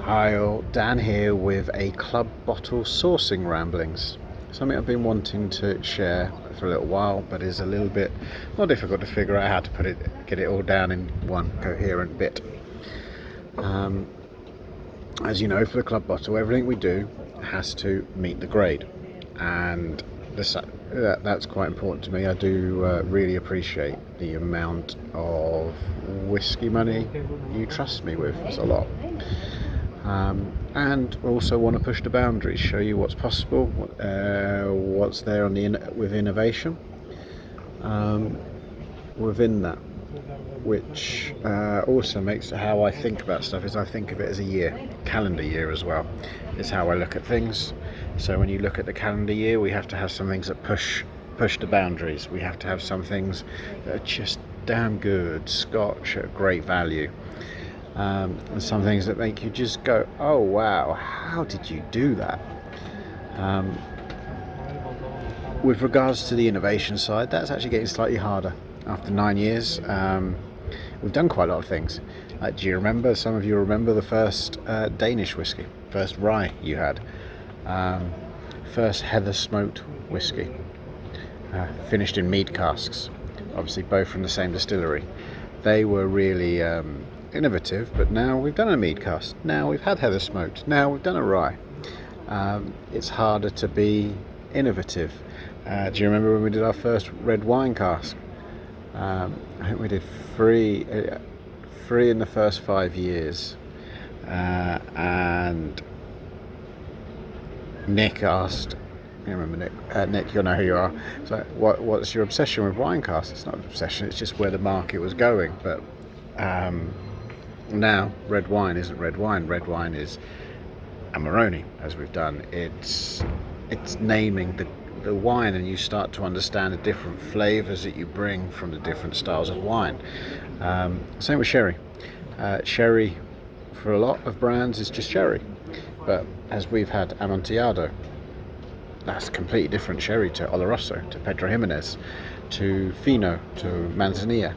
Hi all, Dan here with a Club Bottle sourcing ramblings. Something I've been wanting to share for a little while, but is a little bit more difficult to figure out how to get it all down in one coherent bit. As you know, for the Club Bottle, everything we do has to meet the grade, and that's quite important to me. I do really appreciate the amount of whiskey money you trust me with. It's a lot. And also want to push the boundaries, show you what's possible, what's there with innovation within that, which also makes how I think about stuff is I think of it as a year, calendar year as well, is how I look at things. So when you look at the calendar year, we have to have some things that push the boundaries. We have to have some things that are just damn good, Scotch at great value. And some things that make you just go, oh wow, how did you do that? With regards to the innovation side, that's actually getting slightly harder. After 9 years, we've done quite a lot of things. Do you remember, some of you remember the first Danish whiskey, first rye you had, first heather smoked whiskey, finished in mead casks, obviously both from the same distillery. They were really innovative, but now we've done a mead cask, now we've had heather smoked, now we've done a rye. It's harder to be innovative. Do you remember when we did our first red wine cask? I think we did three in the first 5 years, and Nick asked, I remember Nick, Nick, you'll know who you are. So what's your obsession with wine casks? It's not an obsession, it's just where the market was going. But now red wine isn't red wine. Red wine is Amarone, as we've done. It's naming the wine, and you start to understand the different flavors that you bring from the different styles of wine. Same with sherry. Sherry for a lot of brands is just sherry, but as we've had Amontillado, that's a completely different sherry to Oloroso, to Pedro Jimenez, to Fino, to Manzanilla.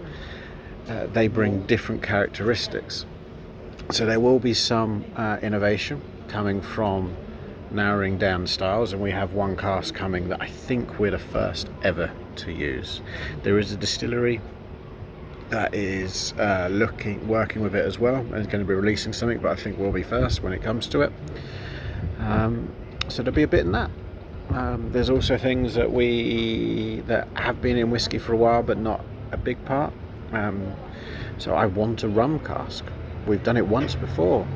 They bring different characteristics. So there will be some innovation coming from narrowing down styles, and we have one cask coming that I think we're the first ever to use. There is a distillery that is working with it as well, and is going to be releasing something, but I think we'll be first when it comes to it. So there'll be a bit in that. There's also things that have been in whiskey for a while, but not a big part. So I want a rum cask. We've done it once before.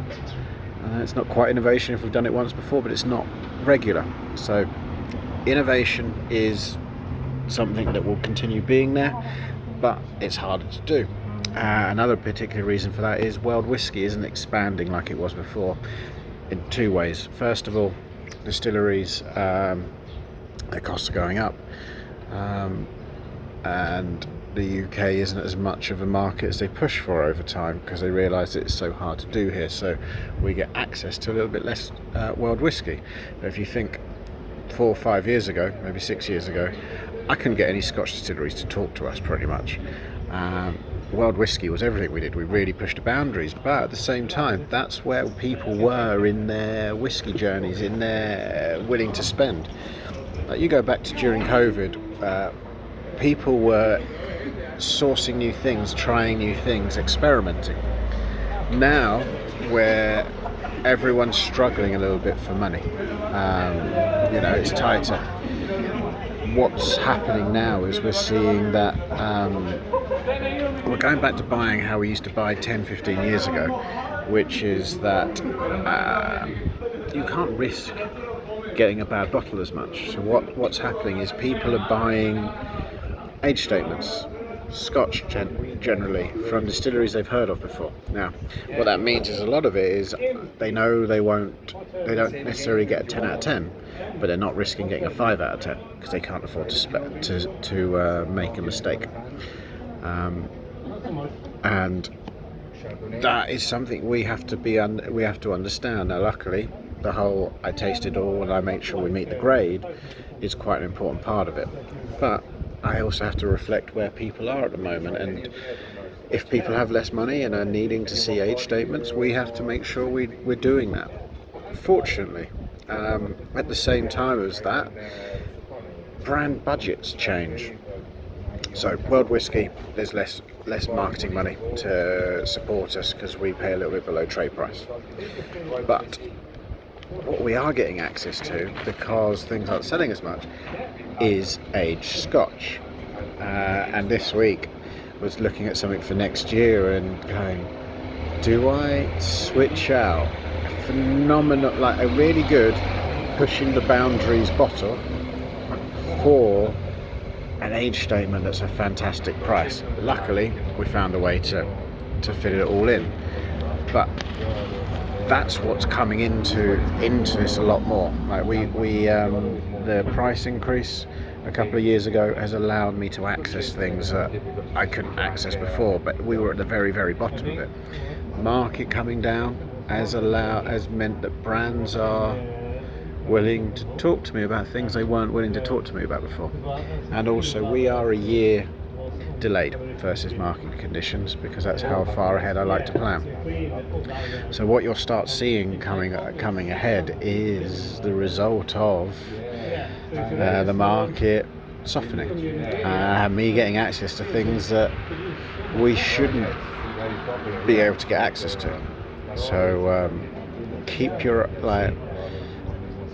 It's not quite innovation if we've done it once before, but it's not regular. So innovation is something that will continue being there, but it's harder to do. Another particular reason for that is world whiskey isn't expanding like it was before, in two ways. First of all, distilleries, their costs are going up, and the UK isn't as much of a market as they push for over time, because they realise that it's so hard to do here, so we get access to a little bit less world whiskey. But if you think 4 or 5 years ago, maybe 6 years ago, I couldn't get any Scotch distilleries to talk to us pretty much. World whiskey was everything we did. We really pushed the boundaries, but at the same time, that's where people were in their whiskey journeys, in their willing to spend. You go back to during COVID, people were sourcing new things, trying new things, experimenting. Now, where everyone's struggling a little bit for money, it's tighter. What's happening now is we're seeing that we're going back to buying how we used to buy 10, 15 years ago, which is that you can't risk getting a bad bottle as much. So what's happening is people are buying age statements, Scotch generally, from distilleries they've heard of before. Now, what that means is a lot of it is they know they don't necessarily get a 10 out of 10, but they're not risking getting a 5 out of 10 because they can't afford to make a mistake. And that is something we have to understand. Now, luckily, the whole I taste it all and I make sure we meet the grade is quite an important part of it. But I also have to reflect where people are at the moment, and if people have less money and are needing to see age statements, we have to make sure we're doing that. Fortunately, at the same time as that, brand budgets change. So World Whisky, there's less marketing money to support us because we pay a little bit below trade price. But what we are getting access to, because things aren't selling as much, is aged Scotch. And this week was looking at something for next year and going, do I switch out a phenomenal, like a really good pushing the boundaries bottle for an age statement that's a fantastic price? Luckily, we found a way to fit it all in. But that's what's coming into this a lot more. Like the price increase a couple of years ago has allowed me to access things that I couldn't access before, but we were at the very, very bottom of it. Market coming down has meant that brands are willing to talk to me about things they weren't willing to talk to me about before. And also, we are a year delayed versus market conditions, because that's how far ahead I like to plan. So what you'll start seeing coming ahead is the result of the market softening, me getting access to things that we shouldn't be able to get access to. So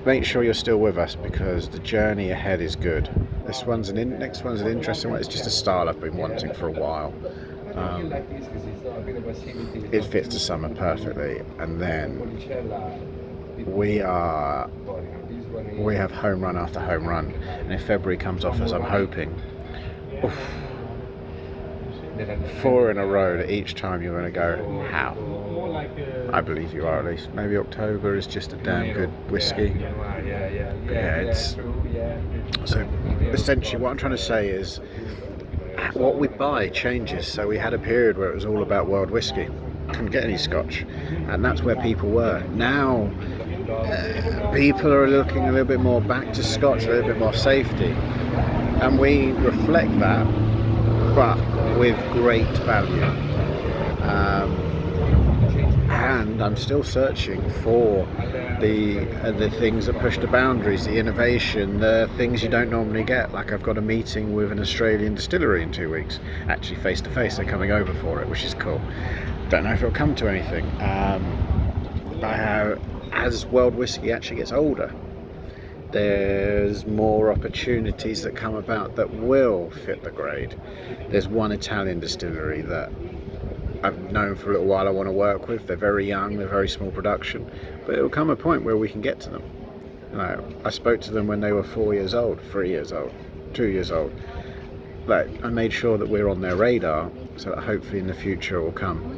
make sure you're still with us, because the journey ahead is good. Next one's an interesting one. It's just a style I've been wanting for a while. It fits the summer perfectly, and then we have home run after home run, and if February comes off as I'm hoping, 4 in a row, that each time you're going to go, how? I believe you are, at least. Maybe October is just a damn good whiskey. So essentially what I'm trying to say is what we buy changes. So we had a period where it was all about world whiskey, couldn't get any Scotch, and that's where people were. Now people are looking a little bit more back to Scotch, a little bit more safety, and we reflect that, but with great value. And I'm still searching for the things that push the boundaries, the innovation, the things you don't normally get. Like, I've got a meeting with an Australian distillery in 2 weeks, actually face to face. They're coming over for it, which is cool. Don't know if it'll come to anything. As world whiskey actually gets older, there's more opportunities that come about that will fit the grade. There's one Italian distillery that I've known for a little while I want to work with. They're very young, they're very small production, but it will come a point where we can get to them. I spoke to them when they were 4 years old, 3 years old, 2 years old. I made sure that we're on their radar, so that hopefully in the future it will come.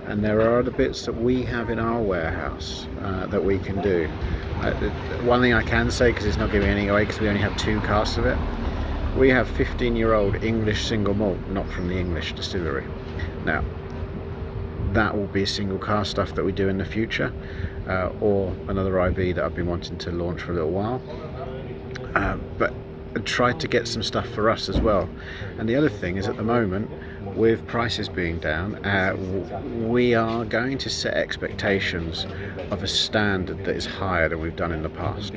And there are other bits that we have in our warehouse that we can do. One thing I can say, because it's not giving any away, because we only have 2 casks of it, we have 15-year-old English single malt, not from the English distillery. Now, that will be single cask stuff that we do in the future, or another IB that I've been wanting to launch for a little while. But I tried to get some stuff for us as well. And the other thing is, at the moment, with prices being down, we are going to set expectations of a standard that is higher than we've done in the past.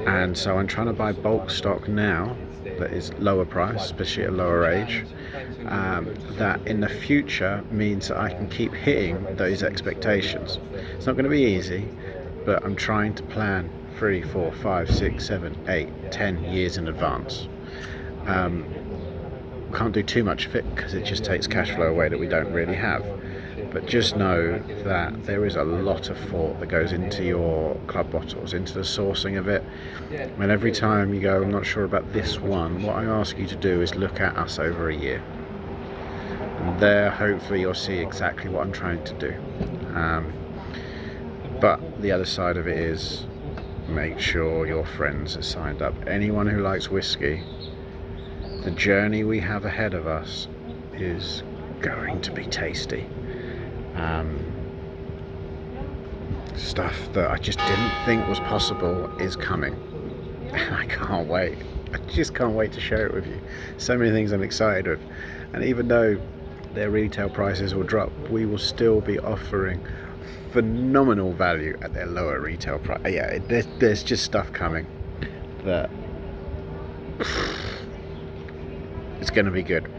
And so I'm trying to buy bulk stock now that is lower price, especially at a lower age, that in the future means that I can keep hitting those expectations. It's not going to be easy, but I'm trying to plan 3, 4, 5, 6, 7, 8, 10 years in advance. Can't do too much of it because it just takes cash flow away that we don't really have. But just know that there is a lot of thought that goes into your club bottles, into the sourcing of it. And every time you go, I'm not sure about this one, what I ask you to do is look at us over a year. And there, hopefully, you'll see exactly what I'm trying to do. But the other side of it is, make sure your friends are signed up. Anyone who likes whiskey, the journey we have ahead of us is going to be tasty. Stuff that I just didn't think was possible is coming. I can't wait. I just can't wait to share it with you. So many things I'm excited with. And even though their retail prices will drop, we will still be offering phenomenal value at their lower retail price. Yeah, there's just stuff coming that it's going to be good.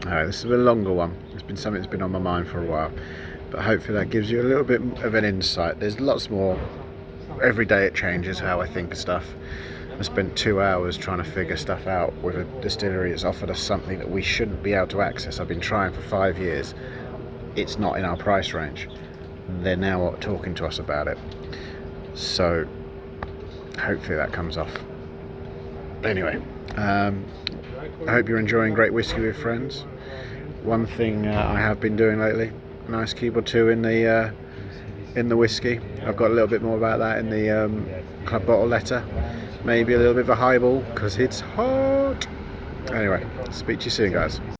This is a longer one. It's been something that's been on my mind for a while, but hopefully that gives you a little bit of an insight. There's lots more. Every day it changes how I think of stuff. I spent 2 hours trying to figure stuff out with a distillery that's offered us something that we shouldn't be able to access. I've been trying for 5 years. It's not in our price range. They're now talking to us about it. So hopefully that comes off. Anyway, I hope you're enjoying Great Whiskey with Friends. One thing I have been doing lately, a nice cube or two in the whiskey. I've got a little bit more about that in the club bottle letter. Maybe a little bit of a highball because it's hot. Anyway, speak to you soon, guys.